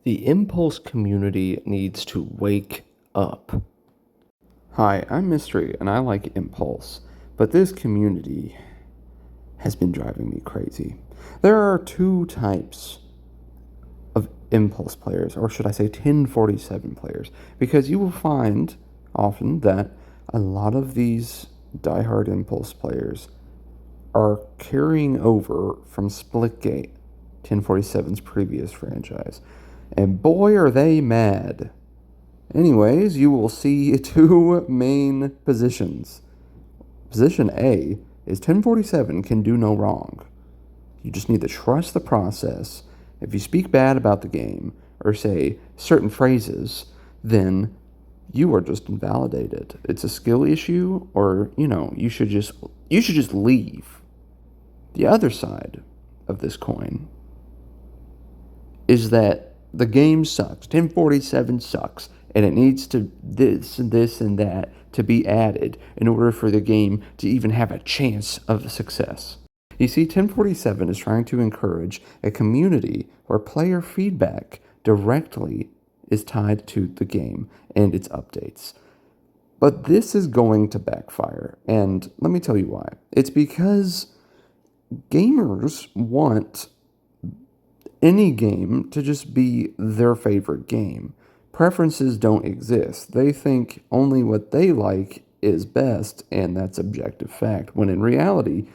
The Impulse community needs to wake up. Hi, I'm Mystery, and I like Impulse, but this community has been driving me crazy. There are two types of Impulse players, or should I say 1047 players, because you will find often that a lot of these diehard Impulse players are carrying over from Splitgate, 1047's previous franchise. And boy, are they mad. Anyways, you will see two main positions. Position A is 1047 can do no wrong. You just need to trust the process. If you speak bad about the game or say certain phrases, then you are just invalidated. It's a skill issue, or you should just leave. The other side of this coin is that the game sucks. 1047 sucks, and it needs to this and that to be added in order for the game to even have a chance of success. You see, 1047 is trying to encourage a community where player feedback directly is tied to the game and its updates. But this is going to backfire, and let me tell you why. It's because gamers want any game to just be their favorite game. Preferences don't exist. They think only what they like is best, and that's objective fact, when in reality,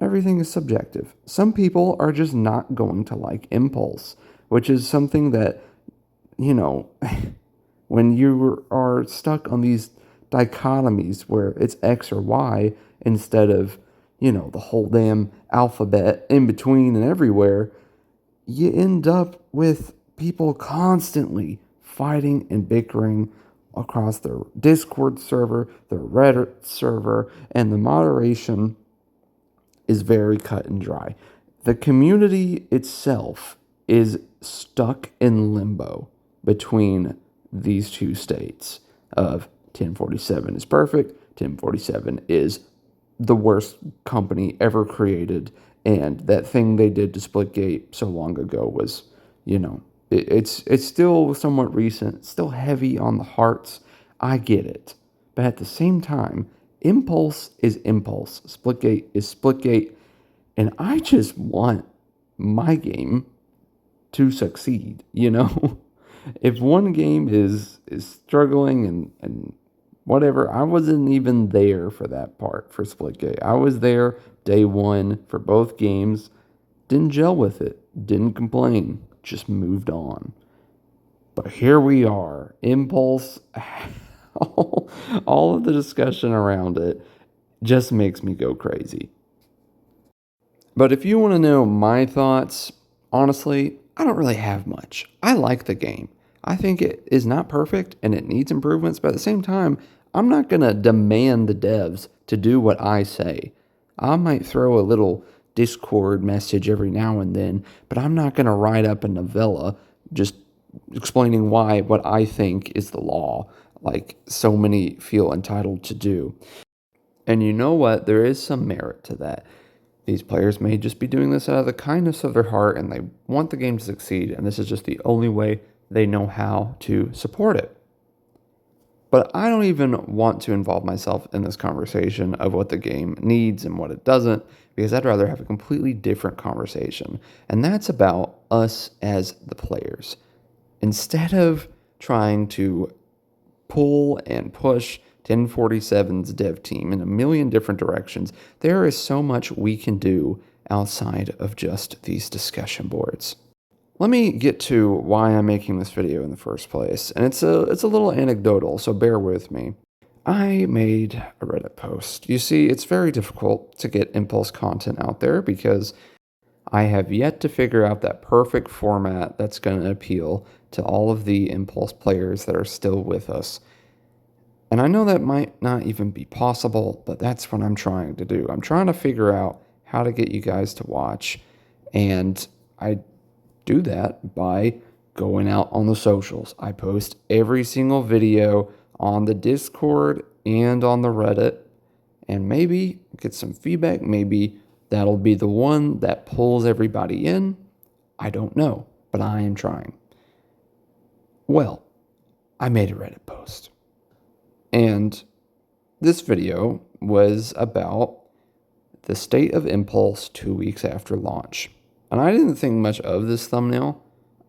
everything is subjective. Some people are just not going to like Impulse, which is something that, when you are stuck on these dichotomies where it's X or Y instead of, the whole damn alphabet in between and everywhere, you end up with people constantly fighting and bickering across their Discord server, their Reddit server, and the moderation is very cut and dry. The community itself is stuck in limbo between these two states of 1047 is perfect, 1047 is the worst company ever created, and that thing they did to Splitgate so long ago was, it's still somewhat recent, still heavy on the hearts. I get it. But at the same time, Impulse is Impulse. Splitgate is Splitgate. And I just want my game to succeed, If one game is struggling and whatever, I wasn't even there for that part for Splitgate. I was there day one for both games, didn't gel with it, didn't complain, just moved on. But here we are, Impulse, all of the discussion around it just makes me go crazy. But if you want to know my thoughts, honestly, I don't really have much. I like the game. I think it is not perfect and it needs improvements, but at the same time, I'm not going to demand the devs to do what I say. I might throw a little Discord message every now and then, but I'm not going to write up a novella just explaining why what I think is the law, like so many feel entitled to do. And you know what? There is some merit to that. These players may just be doing this out of the kindness of their heart and they want the game to succeed, and this is just the only way they know how to support it. But I don't even want to involve myself in this conversation of what the game needs and what it doesn't, because I'd rather have a completely different conversation. And that's about us as the players. Instead of trying to pull and push 1047's dev team in a million different directions, there is so much we can do outside of just these discussion boards. Let me get to why I'm making this video in the first place, and it's a little anecdotal, so bear with me. I made a Reddit post. You see, it's very difficult to get Impulse content out there because I have yet to figure out that perfect format that's going to appeal to all of the Impulse players that are still with us. And I know that might not even be possible, but that's what I'm trying to do. I'm trying to figure out how to get you guys to watch, and I do that by going out on the socials. I post every single video on the Discord and on the Reddit, and maybe get some feedback. Maybe that'll be the one that pulls everybody in. I don't know, but I am trying. Well, I made a Reddit post. And this video was about the state of Impulse 2 weeks after launch. And I didn't think much of this thumbnail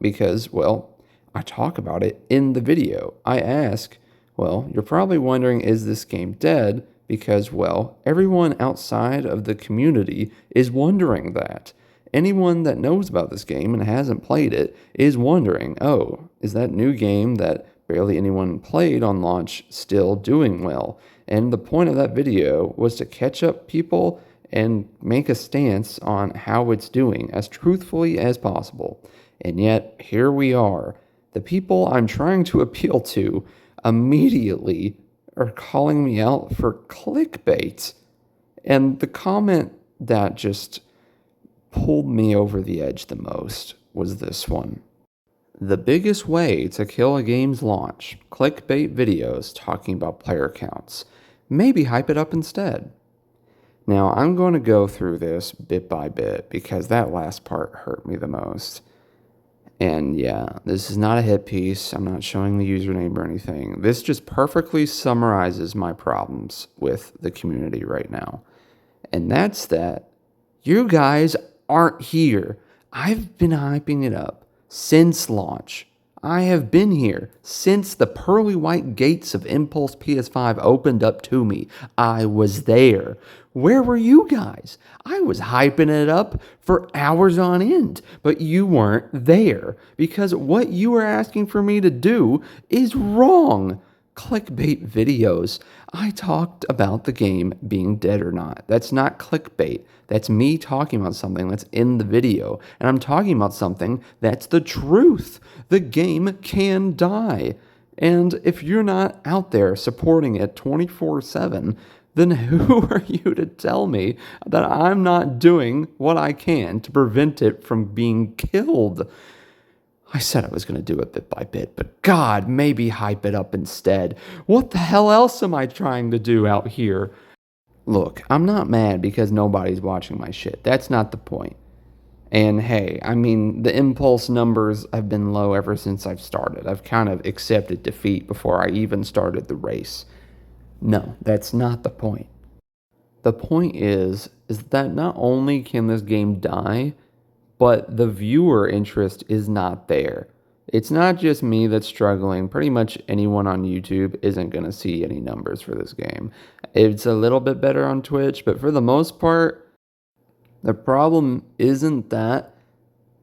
because, well, I talk about it in the video. I ask, well, you're probably wondering, is this game dead? Because, well, everyone outside of the community is wondering that. Anyone that knows about this game and hasn't played it is wondering, oh, is that new game that barely anyone played on launch still doing well? And the point of that video was to catch up people and make a stance on how it's doing as truthfully as possible. And yet, here we are. The people I'm trying to appeal to immediately are calling me out for clickbait. And the comment that just pulled me over the edge the most was this one. The biggest way to kill a game's launch, clickbait videos talking about player counts. Maybe hype it up instead. Now, I'm going to go through this bit by bit because that last part hurt me the most. And yeah, this is not a hit piece. I'm not showing the username or anything. This just perfectly summarizes my problems with the community right now. And that's that you guys aren't here. I've been hyping it up since launch. I have been here since the pearly white gates of Impulse PS5 opened up to me. I was there. Where were you guys? I was hyping it up for hours on end, but you weren't there because what you are asking for me to do is wrong. Clickbait videos. I talked about the game being dead or not. That's not clickbait. That's me talking about something that's in the video. And I'm talking about something that's the truth. The game can die. And if you're not out there supporting it 24/7, then who are you to tell me that I'm not doing what I can to prevent it from being killed? I said I was going to do it bit by bit, but God, maybe hype it up instead. What the hell else am I trying to do out here? Look, I'm not mad because nobody's watching my shit. That's not the point. And hey, I mean, the Impulse numbers have been low ever since I've started. I've kind of accepted defeat before I even started the race. No, that's not the point. The point is that not only can this game die, but the viewer interest is not there. It's not just me that's struggling. Pretty much anyone on YouTube isn't going to see any numbers for this game. It's a little bit better on Twitch, but for the most part, the problem isn't that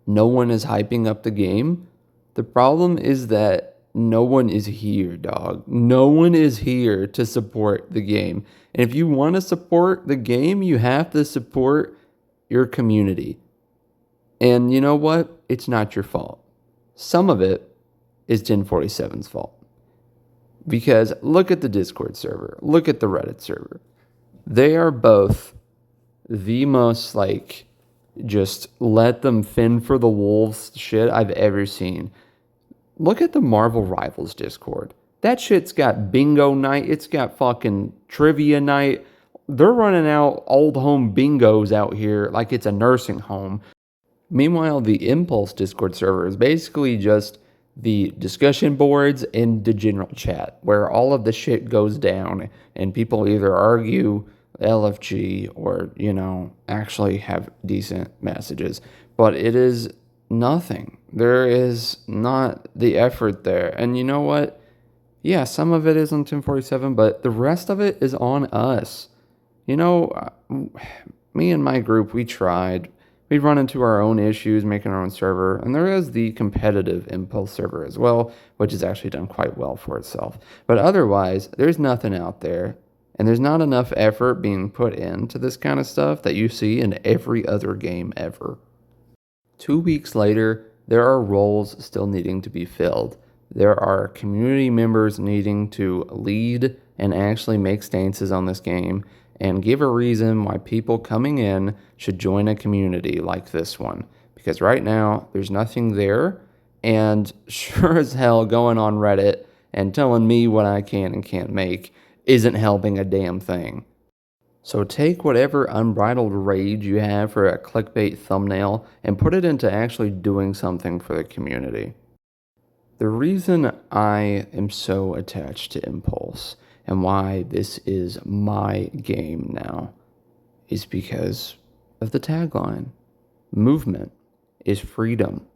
no one is hyping up the game. The problem is that no one is here, dog. No one is here to support the game. And if you want to support the game, you have to support your community. And you know what? It's not your fault. Some of it is Gen 47's fault. Because look at the Discord server. Look at the Reddit server. They are both the most, like, just let them fend for the wolves shit I've ever seen. Look at the Marvel Rivals Discord. That shit's got bingo night. It's got fucking trivia night. They're running out old home bingos out here like it's a nursing home. Meanwhile, the Impulse Discord server is basically just the discussion boards and the general chat where all of the shit goes down and people either argue LFG or, actually have decent messages. But it is nothing. There is not the effort there. And you know what? Yeah, some of it is on 1047, but the rest of it is on us. Me and my group, we tried. We run into our own issues making our own server, and there is the competitive Impulse server as well, which has actually done quite well for itself. But otherwise, there's nothing out there, and there's not enough effort being put into this kind of stuff that you see in every other game ever. 2 weeks later, there are roles still needing to be filled. There are community members needing to lead and actually make stances on this game and give a reason why people coming in should join a community like this one. Because right now, there's nothing there, and sure as hell going on Reddit and telling me what I can and can't make isn't helping a damn thing. So take whatever unbridled rage you have for a clickbait thumbnail and put it into actually doing something for the community. The reason I am so attached to Impulse and why this is my game now is because of the tagline. Movement is freedom.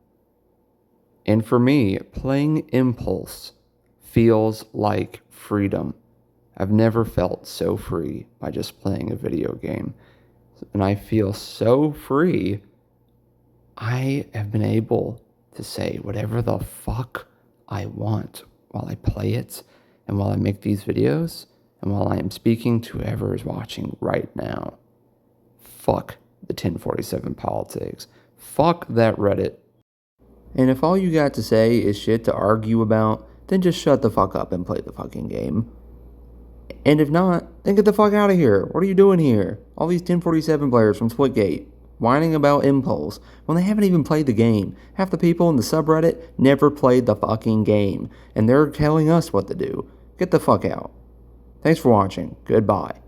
And for me, playing Impulse feels like freedom. I've never felt so free by just playing a video game. And I feel so free, I have been able to say whatever the fuck I want while I play it and while I make these videos and while I am speaking to whoever is watching right now. Fuck the 1047 politics. Fuck that Reddit. And if all you got to say is shit to argue about, then just shut the fuck up and play the fucking game. And if not, then get the fuck out of here. What are you doing here? All these 1047 players from Splitgate whining about Impulse when they haven't even played the game. Half the people in the subreddit never played the fucking game, and they're telling us what to do. Get the fuck out. Thanks for watching. Goodbye.